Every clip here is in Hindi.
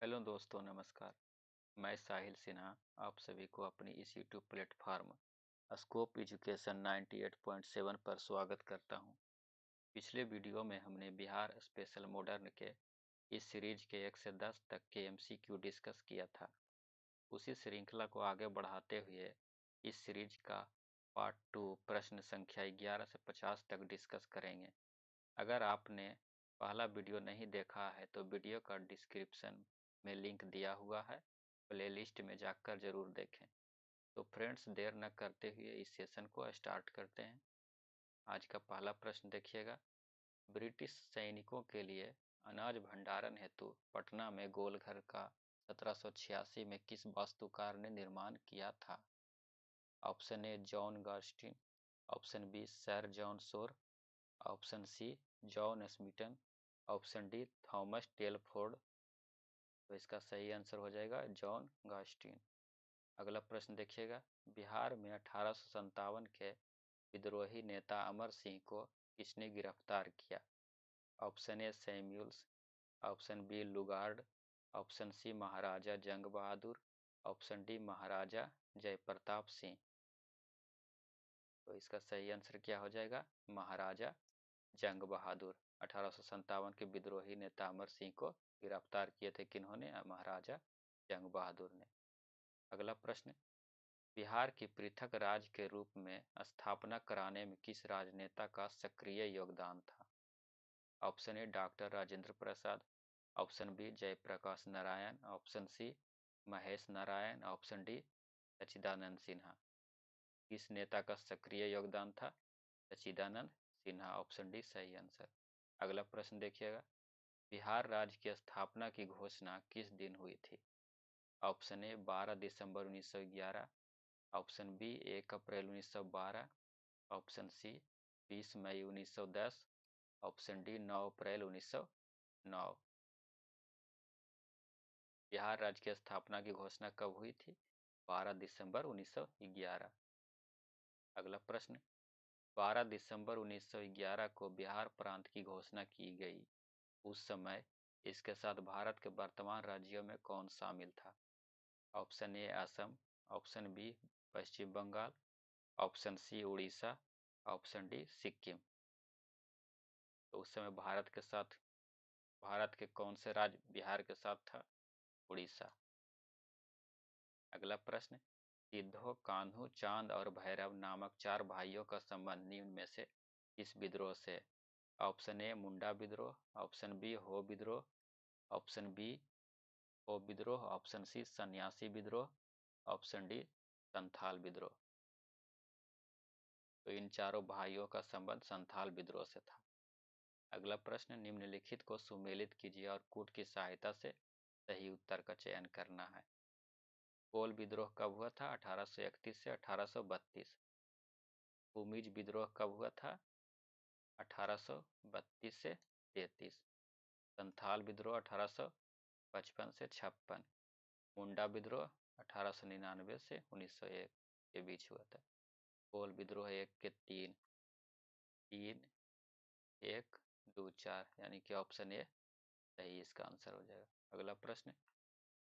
हेलो दोस्तों, नमस्कार। मैं साहिल सिन्हा आप सभी को अपनी इस यूट्यूब प्लेटफॉर्म स्कोप एजुकेशन 98.7 पर स्वागत करता हूं। पिछले वीडियो में हमने बिहार स्पेशल मॉडर्न के इस सीरीज के 1 से 10 तक के एमसीक्यू डिस्कस किया था। उसी श्रृंखला को आगे बढ़ाते हुए इस सीरीज का पार्ट 2 प्रश्न संख्या 11 से 50 तक डिस्कस करेंगे। अगर आपने पहला वीडियो नहीं देखा है तो वीडियो का डिस्क्रिप्शन में लिंक दिया हुआ है, प्लेलिस्ट में जाकर जरूर देखें। तो फ्रेंड्स, देर न करते हुए इस सेशन को स्टार्ट करते हैं। आज का पहला प्रश्न देखिएगा। ब्रिटिश सैनिकों के लिए अनाज भंडारण हेतु पटना में गोलघर का 1786 में किस वास्तुकार ने निर्माण किया था? Option A John Garstin, option B sir John Shore, option C John Smitten, option D Thomas Telford. तो इसका सही आंसर हो जाएगा जॉन गास्टिन। अगला प्रश्न देखिएगा। बिहार में 1857 के विद्रोही नेता अमर सिंह को किसने गिरफ्तार किया? Option A Samuels, option B Lugard, option C Maharaja Jung Bahadur, option D Maharaja Jaypratap Singh. तो इसका सही आंसर क्या हो जाएगा? महाराजा जंग बहादुर। 1857 के विद्रोही नेता अमर सिंह को गिरफ्तार किए थे किन्होंने? महाराजा जंग बहादुर ने। अगला प्रश्न। बिहार की पृथक राज्य के रूप में स्थापना कराने में किस राजनेता का सक्रिय योगदान था? Option A doctor Rajendra Prasad, option B Jayaprakash Narayan, option C Mahesh Narayan, option D Sachchidanand Sinha. किस नेता का सक्रिय योगदान था? सच्चिदानंद सिन्हा। ऑप्शन डी सही आंसर। अगला प्रश्न देखिएगा। बिहार राज्य की स्थापना की घोषणा किस दिन हुई थी? ऑप्शन ए 12 दिसंबर 1911, ऑप्शन बी 1 अप्रैल 1912, ऑप्शन सी 20 मई 1910, ऑप्शन डी 9 अप्रैल 1909। बिहार राज्य की स्थापना की घोषणा कब हुई थी? 12 दिसंबर 1911। अगला प्रश्न। 12 दिसंबर 1911 को बिहार प्रांत की घोषणा की गई। उस समय इसके साथ भारत के वर्तमान राज्यों में कौन शामिल था? Option A Assam, option B Paschim Bengal, option C Orissa, option D Sikkim. तो उस समय भारत के कौन से राज्य बिहार के साथ था? उड़ीसा। अगला प्रश्न। सिद्धो, कान्हू, चांद और भैरव नामक 4 भाइयों का संबंध निम्न में से किस विद्रोह से? ऑप्शन ए मुंडा विद्रोह, ऑप्शन बी हो विद्रोह, ऑप्शन बी हो विद्रोह, ऑप्शन सी सन्यासी विद्रोह, ऑप्शन डी संथाल विद्रोह। तो इन चारों भाइयों का संबंध संथाल विद्रोह से था। अगला प्रश्न। निम्नलिखित को सुमेलित कीजिए और कूट की सहायता से सही उत्तर का चयन करना है। कोल विद्रोह कब हुआ था? 1831 से 1832। भूमिज विद्रोह कब हुआ था? 1832 से 33। संथाल विद्रोह 1855 से 56। मुंडा विद्रोह 1899 से 1901 के बीच हुआ था। कोल विद्रोह 1 के 3, 1 2 4, यानी कि ऑप्शन ए सही इसका आंसर हो जाएगा। अगला प्रश्न।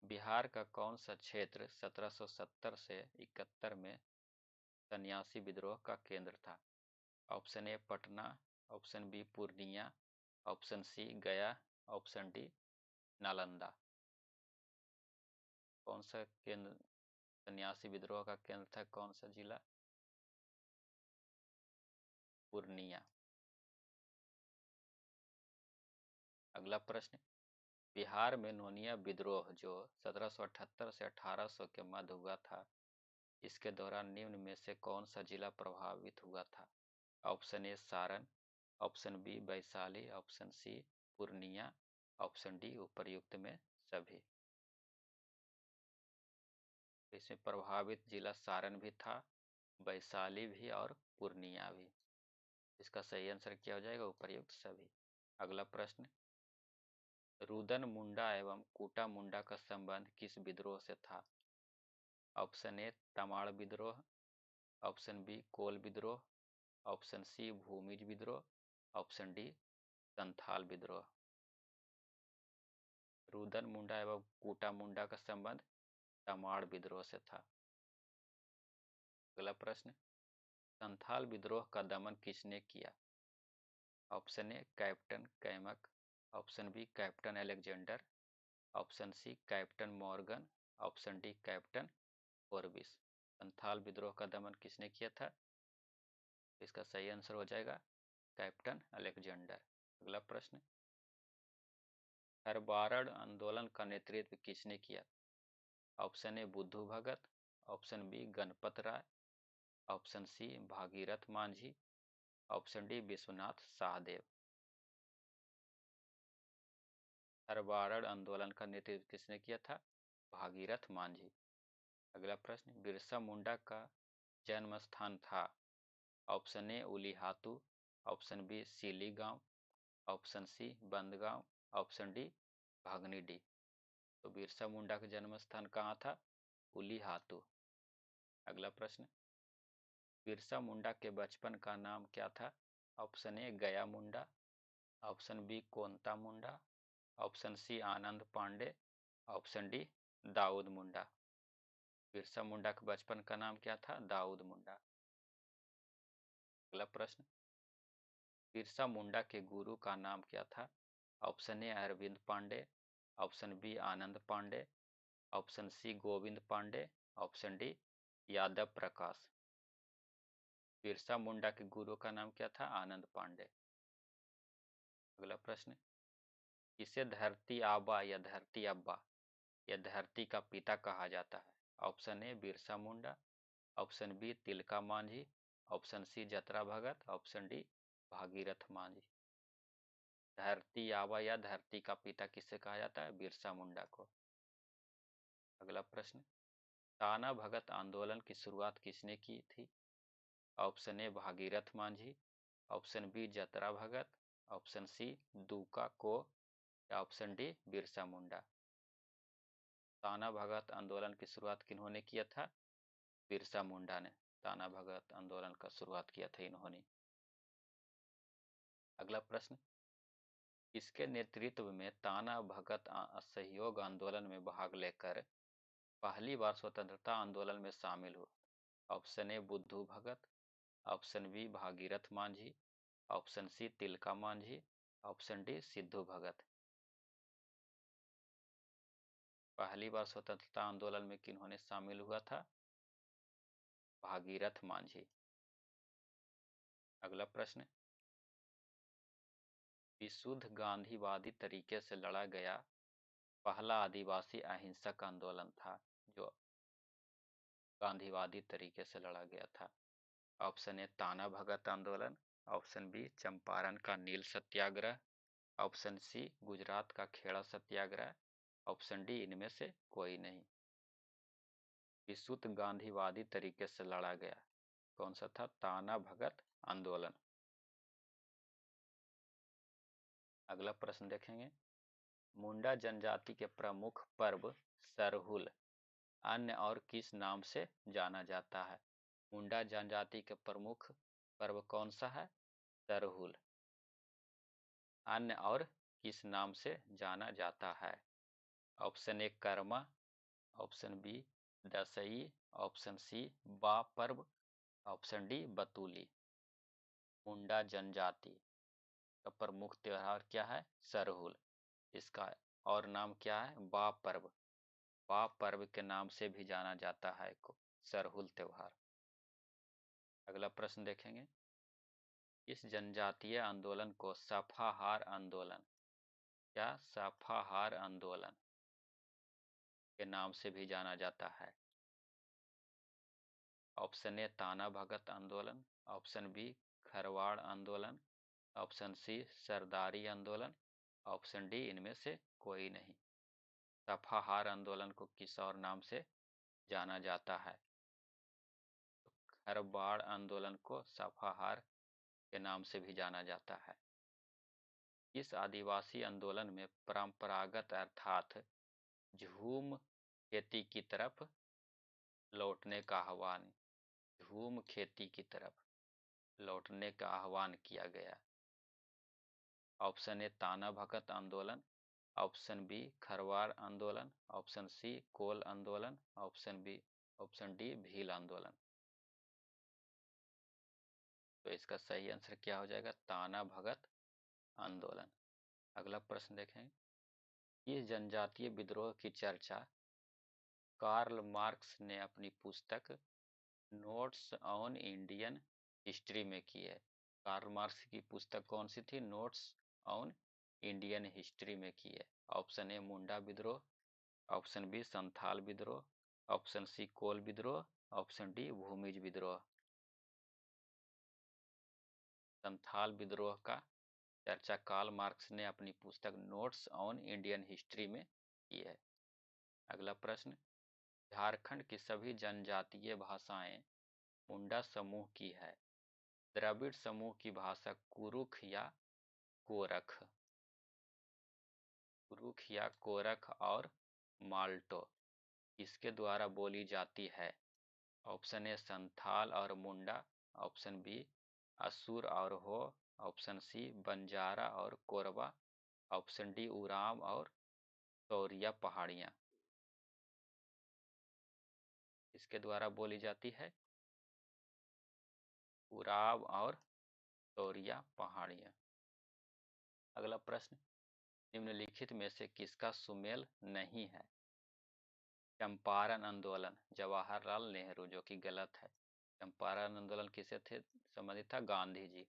बिहार का कौन सा क्षेत्र 1770 से 71 में सन्यासी विद्रोह का केंद्र था? Option A Patna, option B Purnia, option C Gaya, option D Nalanda. कौन सा केंद्र सन्यासी विद्रोह का केंद्र था? कौन सा जिला? पूर्णिया। अगला प्रश्न। बिहार में नोनिया विद्रोह जो 1778 से 1800 के मध्य हुआ था, इसके दौरान निम्न में से कौन सा जिला प्रभावित हुआ था? Option A Saran, option B Vaishali, option C Purnia, option D उपर्युक्त में सभी। इसमें प्रभावित जिला सारण भी था, वैशाली भी और पूर्णिया भी। इसका सही आंसर क्या हो जाएगा? उपर्युक्त सभी। अगला प्रश्न। रुदन मुंडा एवं कूटा मुंडा का संबंध किस विद्रोह से था? ऑप्शन ए तमाड़ विद्रोह, ऑप्शन बी कोल विद्रोह, ऑप्शन सी भूमिज विद्रोह, ऑप्शन डी संथाल विद्रोह। रुदन मुंडा एवं कूटा मुंडा का संबंध तमाड़ विद्रोह से था। अगला प्रश्न, संथाल विद्रोह का दमन किसने किया? Option A captain Camac, option B captain Alexander, option C captain Morgan, option D captain Orbis. Santhal विद्रोह का दमन किसने किया था? इसका सही आंसर हो जाएगा कैप्टन अलेक्जेंडर। अगला प्रश्न, हरबारण आंदोलन का नेतृत्व किसने किया? Option A Budhu Bhagat, option B Ganpat Rai, option C Bhagirath Manjhi, option D Vishwanath Sahdeo. Harbaran आंदोलन का नेतृत्व किसने किया था? भागीरथ मांझी। अगला प्रश्न, बिरसा मुंडा का जन्म स्थान था? Option A Ulihatu, option B Siligaon, option C Bandgaon, option D Bhagnidih. तो बिरसा मुंडा का जन्म स्थान कहाँ था? उलीहातू। अगला प्रश्न, बिरसा मुंडा के बचपन का नाम क्या था? ऑप्शन ए गया मुंडा, ऑप्शन बी कोंता मुंडा, ऑप्शन सी आनंद पांडे, ऑप्शन डी दाऊद मुंडा। बिरसा मुंडा के बचपन का नाम क्या था? दाऊद मुंडा। अगला प्रश्न, बिरसा मुंडा के गुरु का नाम क्या था? Option A Arvind Pande, option B Anand Pande, option C Govind Pande, option D Yadav Prakash. Birsa Munda के गुरु का नाम क्या था? आनंद पांडे। अगला प्रश्न, किसे धरती आबा या धरती अब्बा या धरती का पिता कहा जाता है? Option A Birsa Munda, option B Tilka Manjhi, option C Jatra Bhagat, option D Bhagirath Manjhi. Dharti Aba या धरती का पिता किसे कहा जाता है? बिरसा मुंडा को। अगला प्रश्न, ताना भगत आंदोलन की शुरुआत किसने की थी? Option A Bhagirath Manjhi, option B Jatra Bhagat, option C दूका को, या ऑप्शन डी बिरसा मुंडा। ताना भगत आंदोलन की शुरुआत किन्होंने किया था? बिरसा मुंडा ने ताना भगत आंदोलन का शुरुआत किया था इन्होंने। अगला प्रश्न, किसके नेतृत्व में ताना भगत असहयोग आंदोलन में भाग लेकर पहली बार स्वतंत्रता आंदोलन में शामिल हुआ? Option A Budhu Bhagat, option B Bhagirath Manjhi, option C Tilka Manjhi, option D Sidhu Bhagat. पहली बार स्वतंत्रता आंदोलन में किन्होंने शामिल हुआ था? भागीरथ मांझी। अगला प्रश्न, विशुद्ध गांधीवादी तरीके से लड़ा गया पहला आदिवासी अहिंसक आंदोलन था जो गांधीवादी तरीके से लड़ा गया था? ऑप्शन ए ताना भगत आंदोलन, ऑप्शन बी चंपारण का नील सत्याग्रह, ऑप्शन सी गुजरात का खेड़ा सत्याग्रह, ऑप्शन डी इनमें से कोई नहीं। विशुद्ध गांधीवादी तरीके से लड़ा गया कौन सा था? ताना भगत आंदोलन। अगला प्रश्न देखेंगे, मुंडा जनजाति के प्रमुख पर्व सरहुल अन्य और किस नाम से जाना जाता है? मुंडा जनजाति के प्रमुख पर्व कौन सा है? सरहुल। अन्य और किस नाम से जाना जाता है? Option A Karma, option B Dasai, option C Ba Parv, option D बतूली। मुंडा जनजाति का प्रमुख त्योहार क्या है? सरहुल। इसका और नाम क्या है? बा पर्व। बा पर्व के नाम से भी जाना जाता है को सरहुल त्योहार। अगला प्रश्न देखेंगे, इस जनजातीय आंदोलन को सफाहार आंदोलन या सफाहार आंदोलन के नाम से भी जाना जाता है? ऑप्शन ए ताना भगत आंदोलन, ऑप्शन बी खरवाड़ आंदोलन, ऑप्शन सी सरदारी आंदोलन, ऑप्शन डी इनमें से कोई नहीं। सफाहार आंदोलन को किस और नाम से जाना जाता है? खरवाड़ आंदोलन को सफाहार के नाम से भी जाना जाता है। इस आदिवासी आंदोलन में परंपरागत अर्थात झूम खेती की तरफ लौटने का आह्वान झूम खेती की तरफ लौटने का आह्वान किया गया। ऑप्शन ए ताना भगत आंदोलन, ऑप्शन बी खरवार आंदोलन, ऑप्शन सी कोल आंदोलन, ऑप्शन डी भील आंदोलन। तो इसका सही आंसर क्या हो जाएगा? ताना भगत आंदोलन। अगला प्रश्न देखेंगे। इस जनजातीय विद्रोह की चर्चा कार्ल मार्क्स ने अपनी पुस्तक नोट्स ऑन इंडियन हिस्ट्री में की है। कार्ल मार्क्स की पुस्तक कौन सी थी? नोट्स ऑन इंडियन हिस्ट्री में की है। ऑप्शन ए मुंडा विद्रोह, ऑप्शन बी संथाल विद्रोह, ऑप्शन सी कोल विद्रोह, ऑप्शन डी भूमिज विद्रोह। संथाल विद्रोह का चर्चा कार्ल मार्क्स ने अपनी पुस्तक नोट्स ऑन इंडियन हिस्ट्री में की है। अगला प्रश्न। झारखंड की सभी जनजातीय भाषाएं मुंडा समूह की है। द्रविड़ समूह की भाषा कुरुख या कोरख, और माल्टो किसके द्वारा बोली जाती है? ऑप्शन ए संथाल और मुंडा, ऑप्शन बी असुर और हो, ऑप्शन सी बंजारा और कोरबा, ऑप्शन डी उराम और तौरिया पहाड़ियाँ। इसके द्वारा बोली जाती है उराव और तौरिया पहाड़ियाँ। अगला प्रश्न। निम्नलिखित में से किसका सुमेल नहीं है? चंपारण आंदोलन जवाहरलाल नेहरू, जो कि गलत है। चंपारण आंदोलन किसे थे संबंधित था? गांधी जी।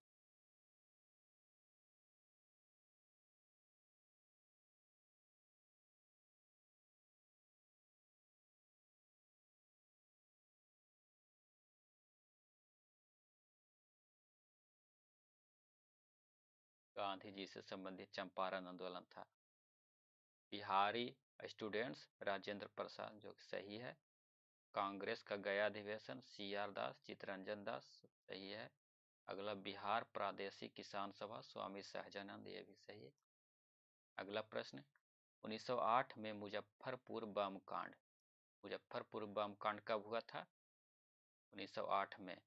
गांधी जी से संबंधित चंपारण आंदोलन था। बिहारी स्टूडेंट्स राजेंद्र प्रसाद, जो कि सही है। कांग्रेस का गया अधिवेशन सी आर दास, चित्तरंजन दास, सही है। अगला बिहार प्रादेशिक किसान सभा स्वामी सहजानंद, ये भी सही है। अगला प्रश्न। 1908 में मुजफ्फरपुर बम कांड, मुजफ्फरपुर बम कांड कब हुआ था? 1908 में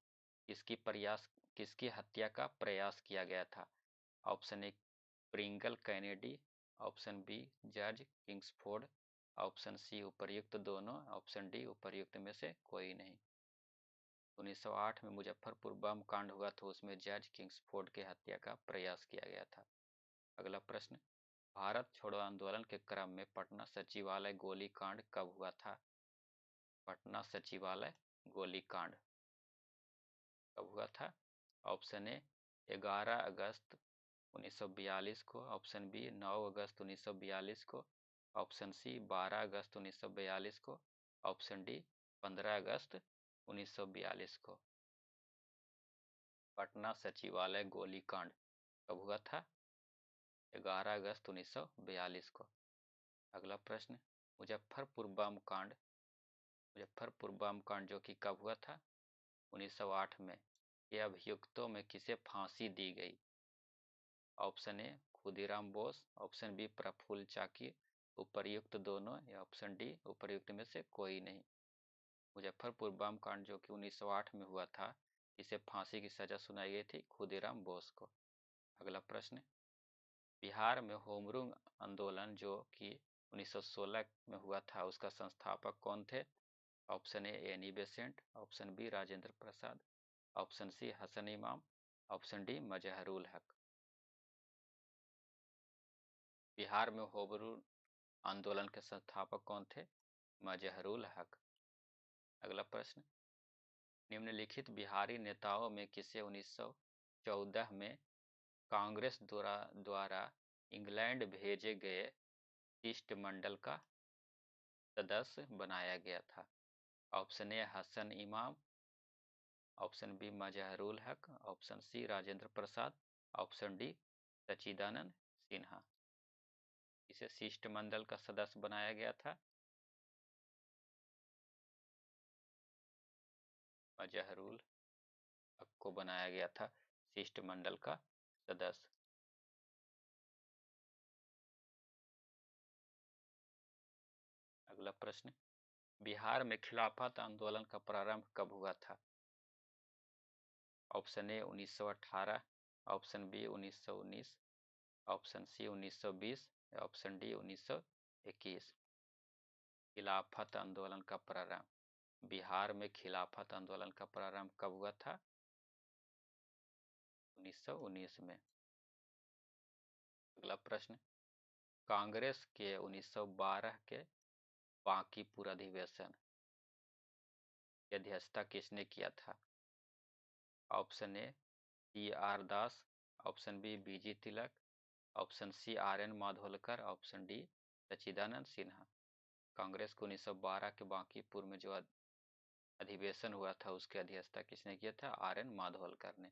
किसकी हत्या का प्रयास किया गया था? Option A Pringle Kennedy, option B George Kingsford, option C उपर्युक्त दोनों, ऑप्शन डी उपर्युक्त में से कोई नहीं। 1908 में मुजफ्फरपुर बम कांड हुआ था, उसमें जॉर्ज किंग्सफोर्ड की हत्या का प्रयास किया गया था। अगला प्रश्न। भारत छोड़ो आंदोलन के क्रम में पटना सचिवालय गोलीकांड कब हुआ था? पटना सचिवालय गोलीकांड कब हुआ था? ऑप्शन ए 11 अगस्त 1942 को, ऑप्शन बी 9 अगस्त 1942 को, ऑप्शन सी 12 अगस्त 1942 को, ऑप्शन डी 15 अगस्त 1942 को। पटना सचिवालय गोलीकांड कब हुआ था? 11 अगस्त 1942 को। अगला प्रश्न। मुजफ्फरपुर बम कांड जो कि कब हुआ था? 1908 में। ये अभियुक्तों में किसे फांसी दी गई? Option A Khudiram Bose, option B Prafulla Chaki, उपर्युक्त दोनों, या ऑप्शन डी उपर्युक्त में से कोई नहीं। मुजफ्फरपुर बम कांड जो कि 1908 में हुआ था, इसे फांसी की सजा सुनाई गई थी खुदीराम बोस को। अगला प्रश्न। बिहार में होम रूल आंदोलन जो कि 1916 में हुआ था, उसका संस्थापक कौन थे? Option A Annie Besant, option B Rajendra Prasad, option C Hasan Imam, option D Mazharul हक। बिहार में होम रूल आंदोलन के संस्थापक कौन थे? मजहरुल हक। अगला प्रश्न। निम्नलिखित बिहारी नेताओं में किसे 1914 में कांग्रेस द्वारा इंग्लैंड भेजे गए शिष्टमंडल का सदस्य बनाया गया था? ऑप्शन ए हसन इमाम, ऑप्शन बी मजहरुल हक, option C Rajendra Prasad, option D Sachchidanand Sinha. इसे शिष्टमंडल का सदस्य बनाया गया था मजहरुल हक को बनाया गया था शिष्टमंडल का सदस्य। अगला प्रश्न। बिहार में खिलाफत आंदोलन का प्रारंभ कब हुआ था? Option A 1918, option B 1919, option C 1920, option D 1921। खिलाफत आंदोलन का प्रारंभ, बिहार में खिलाफत आंदोलन का प्रारंभ कब हुआ था? 1919 में। अगला प्रश्न, कांग्रेस के 1912 के बांकीपुर अधिवेशन की अध्यक्षता किसने किया था? Option A T R Das, option B BG Tilak, option C R N Madholkar, option D Sachchidanand Sinha. Congress को 1912 के बांकीपुर में जो अधिवेशन हुआ था उसकी अध्यक्षता किसने किया था? आर एन माधोलकर ने।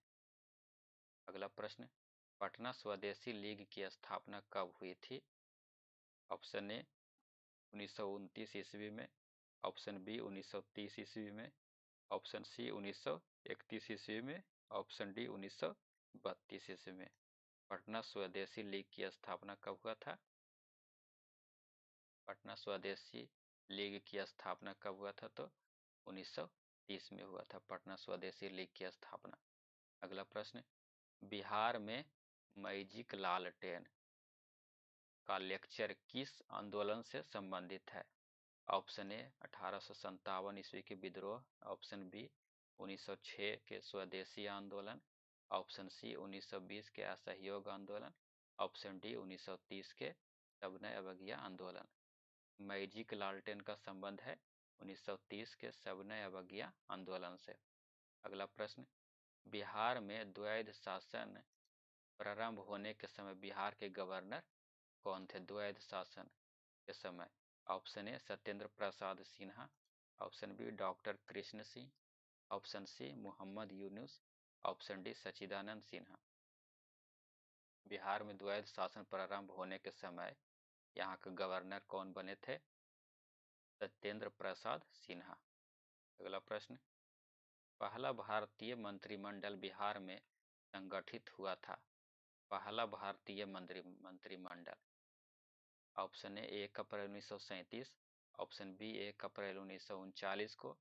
अगला प्रश्न, पटना स्वदेशी लीग की स्थापना कब हुई थी? ऑप्शन ए 1929 ईस्वी में, ऑप्शन बी 1930 ईस्वी में, ऑप्शन सी 1931 ईस्वी में, ऑप्शन डी 1932 ईस्वी में। पटना स्वदेशी लीग की स्थापना कब हुआ था? पटना स्वदेशी लीग की स्थापना कब हुआ था? तो 1930 में हुआ था पटना स्वदेशी लीग की स्थापना। अगला प्रश्न, बिहार में मैजिक लालटेन का लेक्चर किस आंदोलन से संबंधित है? ऑप्शन ए 1857 ईस्वी के विद्रोह, ऑप्शन बी 1906 के स्वदेशी आंदोलन, ऑप्शन सी 1920 के असहयोग आंदोलन, ऑप्शन डी 1930 के सविनय अवज्ञा आंदोलन। मैजिक लालटेन का संबंध है 1930 के सविनय अवज्ञा आंदोलन से। अगला प्रश्न, बिहार में द्वैध शासन प्रारंभ होने के समय बिहार के गवर्नर कौन थे? द्वैध शासन के समय option A Satyendra Prasad Sinha, option B doctor Krishna Singh, option C Mohammad Yunus, option D Sachchidanand Sinha. Bihar में द्वैध शासन प्रारंभ होने के समय यहाँ के गवर्नर कौन बने थे? सत्येंद्र प्रसाद सिन्हा। अगला प्रश्न, पहला भारतीय मंत्रिमंडल बिहार में संगठित हुआ था। पहला भारतीय मंत्रिमंडल, ऑप्शन ए 1 अप्रैल 1937, ऑप्शन बी 1 अप्रैल 1939 को,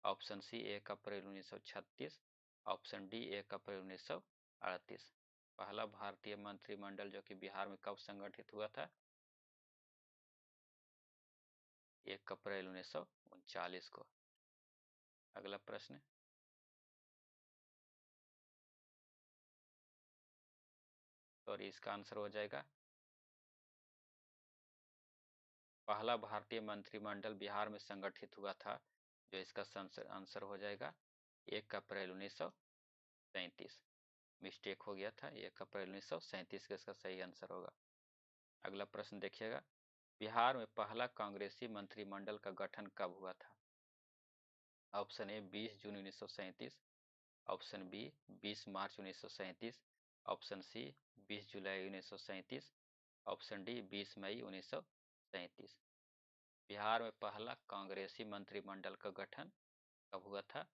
ऑप्शन सी 1 अप्रैल 1936, ऑप्शन डी 1 अप्रैल 1938। पहला भारतीय मंत्रिमंडल जो कि बिहार में कब संगठित हुआ था? 1 अप्रैल 1939 को। अगला प्रश्न, और इसका आंसर हो जाएगा पहला भारतीय मंत्रिमंडल बिहार में संगठित हुआ था, जो इसका आंसर हो जाएगा 1 अप्रैल 1937। मिस्टेक हो गया था, 1 अप्रैल 1937 का इसका सही आंसर होगा। अगला प्रश्न देखिएगा, बिहार में पहला कांग्रेसी मंत्रिमंडल का गठन कब हुआ था? ऑप्शन ए 20 जून 1937, ऑप्शन बी 20 मार्च 1937, ऑप्शन सी 20 जुलाई 1937, ऑप्शन डी 20 मई 1937। बिहार में पहला कांग्रेसी मंत्रिमंडल का गठन कब हुआ था?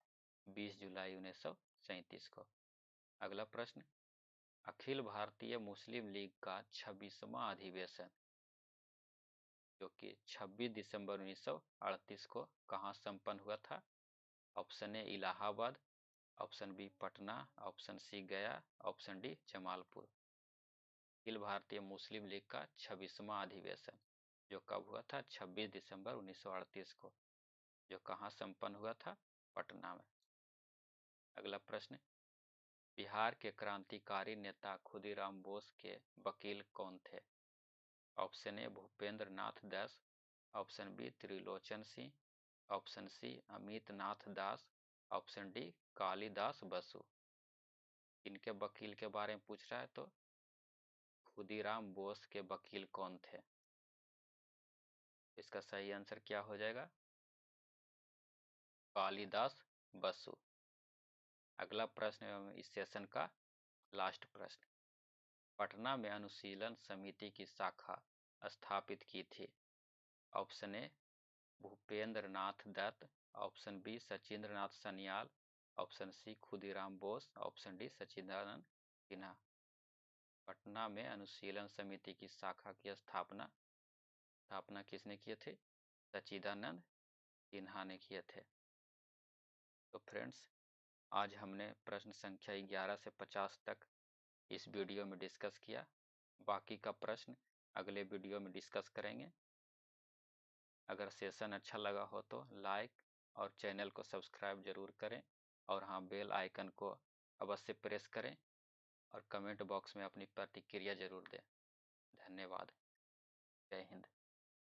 20 जुलाई 1937 को। अगला प्रश्न, अखिल भारतीय मुस्लिम लीग का 26वां अधिवेशन जो कि 26 दिसंबर 1938 को कहाँ संपन्न हुआ था? Option A Allahabad, option B Patna, option C Gaya, option D Jamalpur. Akhil Bharatiya Muslim league का 26वां अधिवेशन जो कब हुआ था? 26 दिसंबर 1938 को, जो कहाँ संपन्न हुआ था? पटना में। अगला प्रश्न, बिहार के क्रांतिकारी नेता खुदीराम बोस के वकील कौन थे? Option A Bhupendra Nath Das, option B Trilochan Singh, option C Amit Nath Das, option D Kalidas Basu. इनके वकील के बारे में पूछ रहा है तो खुदीराम बोस के वकील कौन थे? इसका सही आंसर क्या हो जाएगा? कालिदास बसु। अगला प्रश्न एवं इस सेशन का लास्ट प्रश्न, पटना में अनुशीलन समिति की शाखा स्थापित की थी। Option A Bhupendra Nath Dutt, option B Sachindra Nath Sanyal, option C Khudiram Bose, option D Sachchidanand Sinha. Patna में अनुशीलन समिति की शाखा की स्थापना किसने किए थे? सच्चिदानंद सिन्हा ने किए थे। तो फ्रेंड्स, आज हमने प्रश्न संख्या 11 से 50 तक इस वीडियो में डिस्कस किया। बाकी का प्रश्न अगले वीडियो में डिस्कस करेंगे। अगर सेशन अच्छा लगा हो तो लाइक और चैनल को सब्सक्राइब जरूर करें, और हाँ, बेल आइकन को अवश्य प्रेस करें और कमेंट बॉक्स में अपनी प्रतिक्रिया जरूर दें। धन्यवाद। जय हिंद।